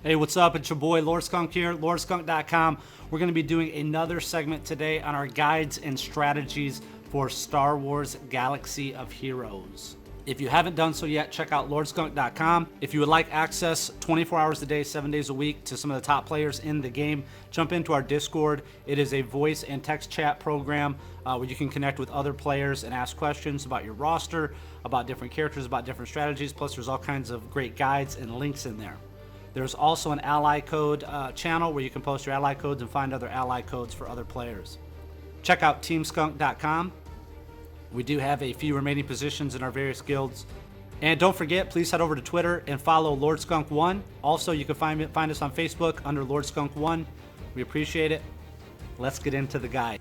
Hey, what's up? It's your boy Lord Skunk here, lordskunk.com. We're going to be doing another segment today on our guides and strategies for Star Wars Galaxy of Heroes. If you haven't done so yet, check out lordskunk.com. If you would like access 24 hours a day, 7 days a week to some of the top players in the game, jump into our Discord. It is a voice and text chat program where you can connect with other players and ask questions about your roster, about different characters, about different strategies. Plus, there's all kinds of great guides and links in there. There's also an ally code channel where you can post your ally codes and find other ally codes for other players. Check out teamskunk.com. We do have a few remaining positions in our various guilds. And don't forget, please head over to Twitter and follow LordSkunk1. Also, you can find us on Facebook under LordSkunk1. We appreciate it. Let's get into the guide.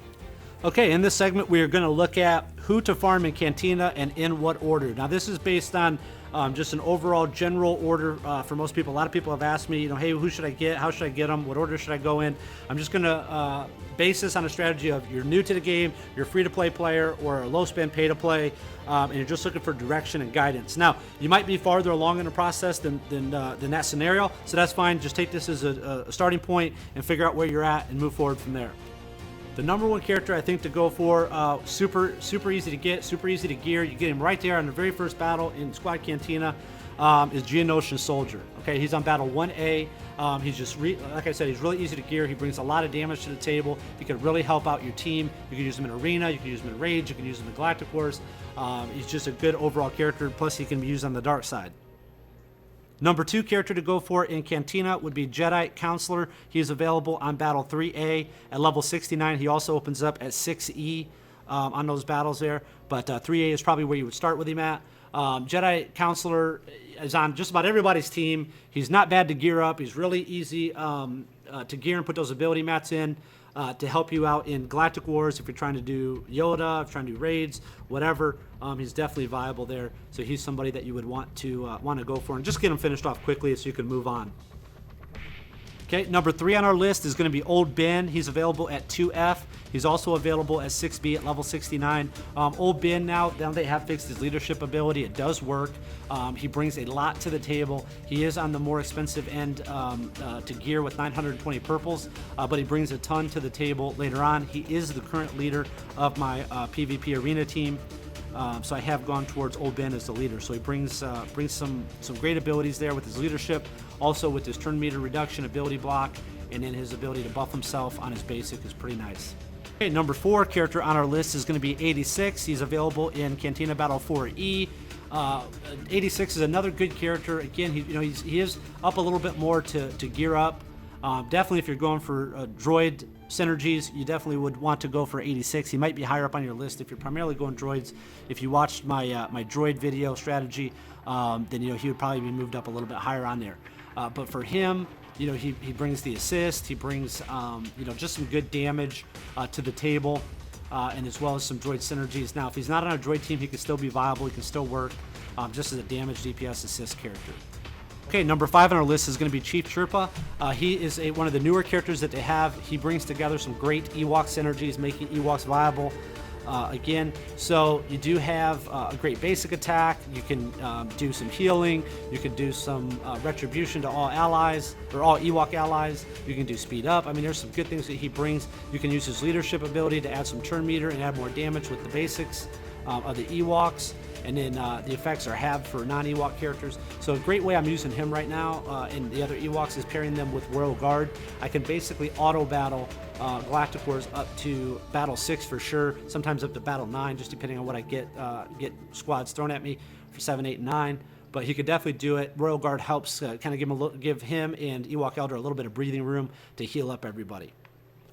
Okay, in this segment, we are going to look at who to farm in Cantina and in what order. Now, this is based on just an overall general order for most people. A lot of people have asked me, hey, who should I get? How should I get them? What order should I go in? I'm just going to base this on a strategy of you're new to the game, you're a free-to-play player, or a low-spend pay-to-play, and you're just looking for direction and guidance. Now, you might be farther along in the process than that scenario, so that's fine. Just take this as a starting point and figure out where you're at and move forward from there. The number one character I think to go for, super easy to get, super easy to gear. You get him right there on the very first battle in Squad Cantina, is Geonosian Soldier. Okay, he's on battle 1A. He's just, like I said, he's really easy to gear. He brings a lot of damage to the table. He could really help out your team. You can use him in Arena, you can use him in Rage, you can use him in Galactic Wars. He's just a good overall character, plus he can be used on the dark side. Number 2 character to go for in Cantina would be Jedi Counselor. He's available on battle 3A at level 69. He also opens up at 6E on those battles there, but 3A is probably where you would start with him at. Jedi Counselor is on just about everybody's team. He's not bad to gear up. He's really easy to gear and put those ability mats in to help you out in Galactic Wars if you're trying to do Yoda, if you're trying to do raids, whatever. He's definitely viable there. So he's somebody that you would want to go for, and just get him finished off quickly so you can move on. Okay, number 3 on our list is going to be Old Ben. He's available at 2F. He's also available at 6B at level 69. Old Ben, now they have fixed his leadership ability. It does work. He brings a lot to the table. He is on the more expensive end to gear with 920 purples, but he brings a ton to the table later on. He is the current leader of my PvP arena team. So I have gone towards Old Ben as the leader. So he brings some great abilities there with his leadership, also with his turn meter reduction ability block, and then his ability to buff himself on his basic is pretty nice. Okay, number 4 character on our list is going to be 86. He's available in Cantina Battle 4E. 86 is another good character. Again, he is up a little bit more to gear up. Definitely, if you're going for droid synergies, you definitely would want to go for 86. He might be higher up on your list if you're primarily going droids. If you watched my my droid video strategy, then he would probably be moved up a little bit higher on there. But for him, he brings the assist. He brings just some good damage to the table, and as well as some droid synergies. Now, if he's not on a droid team, he can still be viable. He can still work just as a damage DPS assist character. Okay, number 5 on our list is going to be Chief Chirpa. He is one of the newer characters that they have. He brings together some great Ewok synergies, making Ewoks viable. Again, so you do have a great basic attack. You can do some healing. You can do some retribution to all allies, or all Ewok allies. You can do speed up. I mean, there's some good things that he brings. You can use his leadership ability to add some turn meter and add more damage with the basics of the Ewoks. And then the effects are halved for non-Ewok characters. So a great way I'm using him right now and the other Ewoks is pairing them with Royal Guard. I can basically auto-battle Galactic Wars up to Battle 6 for sure, sometimes up to Battle 9, just depending on what I get squads thrown at me for 7, 8, and 9. But he could definitely do it. Royal Guard helps kind of give him and Ewok Elder a little bit of breathing room to heal up everybody.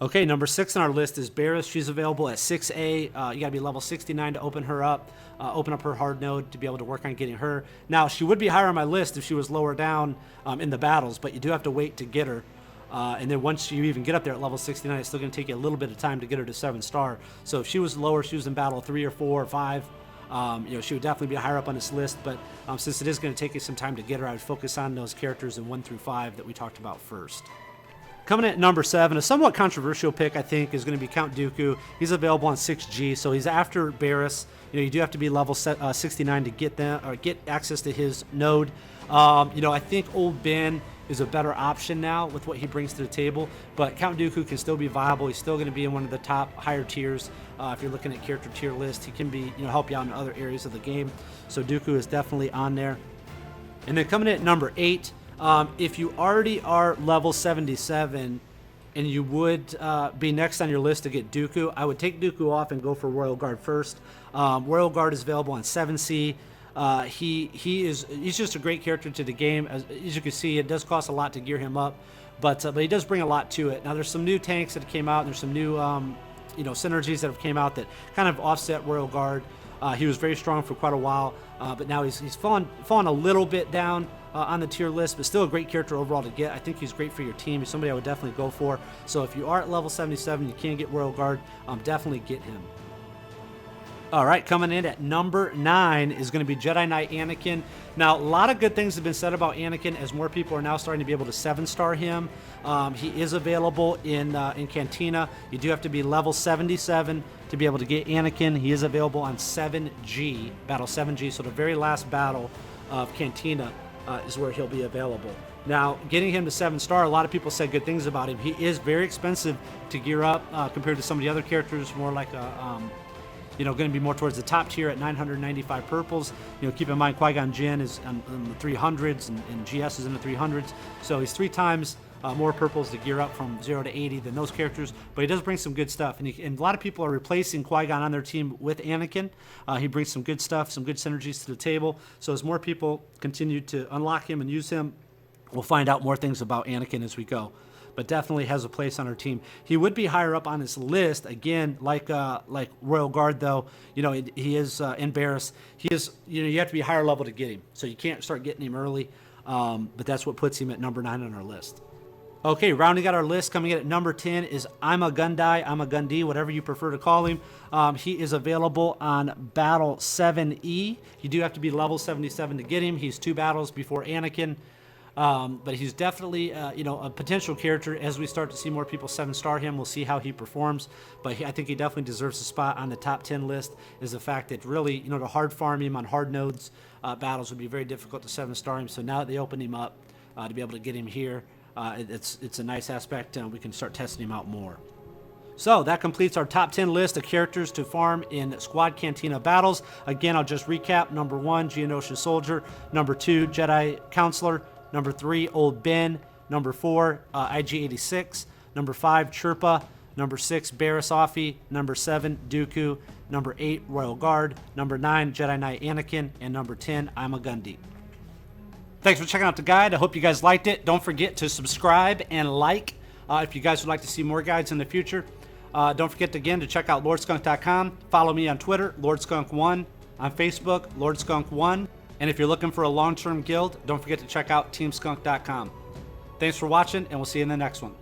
Okay, number 6 on our list is Barriss. She's available at 6A. You got to be level 69 to open her up, open up her hard node to be able to work on getting her. Now, she would be higher on my list if she was lower down in the battles, but you do have to wait to get her. And then once you even get up there at level 69, it's still going to take you a little bit of time to get her to 7-star. So if she was lower, she was in battle 3 or 4 or 5, she would definitely be higher up on this list. But since it is going to take you some time to get her, I would focus on those characters in 1 through 5 that we talked about first. Coming at number 7, a somewhat controversial pick, I think, is going to be Count Dooku. He's available on 6G, so he's after Barriss. You do have to be level 69 to get access to his node. I think Old Ben is a better option now with what he brings to the table. But Count Dooku can still be viable. He's still going to be in one of the top higher tiers. If you're looking at character tier list, he can be, help you out in other areas of the game. So Dooku is definitely on there. And then coming in at number 8, if you already are level 77 and you would be next on your list to get Dooku, I would take Dooku off and go for Royal Guard first. Royal Guard is available on 7C. He's just a great character to the game. As you can see, it does cost a lot to gear him up, but he does bring a lot to it. Now there's some new tanks that came out, and there's some new synergies that have came out that kind of offset Royal Guard. He was very strong for quite a while, but now he's fallen a little bit down on the tier list, but still a great character overall to get. I think he's great for your team. He's somebody I would definitely go for. So if you are at level 77, you can't get Royal Guard, definitely get him. All right, coming in at number 9 is going to be Jedi Knight Anakin. Now, a lot of good things have been said about Anakin as more people are now starting to be able to 7-star him. He is available in Cantina. You do have to be level 77 to be able to get Anakin. He is available on 7G, Battle 7G, so the very last battle of Cantina is where he'll be available. Now, getting him to 7-star, a lot of people said good things about him. He is very expensive to gear up compared to some of the other characters, more like a... going to be more towards the top tier at 995 purples. Keep in mind Qui-Gon Jinn is in the 300s and GS is in the 300s. So he's 3 times more purples to gear up from 0 to 80 than those characters. But he does bring some good stuff. And a lot of people are replacing Qui-Gon on their team with Anakin. He brings some good stuff, some good synergies to the table. So as more people continue to unlock him and use him, we'll find out more things about Anakin as we go. But definitely has a place on our team. He would be higher up on this list again, like Royal Guard though. He is in Barris. He is. You have to be higher level to get him, so you can't start getting him early. But that's what puts him at number 9 on our list. Okay, rounding out our list, coming in at number 10 is I'm a Gundai, I'm a Gundee, whatever you prefer to call him. He is available on Battle 7E. You do have to be level 77 to get him. He's 2 battles before Anakin. But he's definitely, a potential character. As we start to see more people 7-star him, we'll see how he performs. But I think he definitely deserves a spot on the top 10 list. Is the fact that really, to hard farm him on hard nodes battles would be very difficult to 7-star him. So now that they open him up to be able to get him here, it's a nice aspect. We can start testing him out more. So that completes our top 10 list of characters to farm in Squad Cantina battles. Again, I'll just recap. Number 1, Geonosis Soldier. Number 2, Jedi Counselor. Number 3, Old Ben. Number 4, IG-86. Number 5, Chirpa. Number 6, Barris Offee. Number 7, Dooku. Number 8, Royal Guard. Number 9, Jedi Knight Anakin. And number 10, I'm a Gundee. Thanks for checking out the guide. I hope you guys liked it. Don't forget to subscribe and like if you guys would like to see more guides in the future. Don't forget again to check out LordSkunk.com. Follow me on Twitter, LordSkunk1. On Facebook, LordSkunk1. And if you're looking for a long-term guild, don't forget to check out TeamSkunk.com. Thanks for watching, and we'll see you in the next one.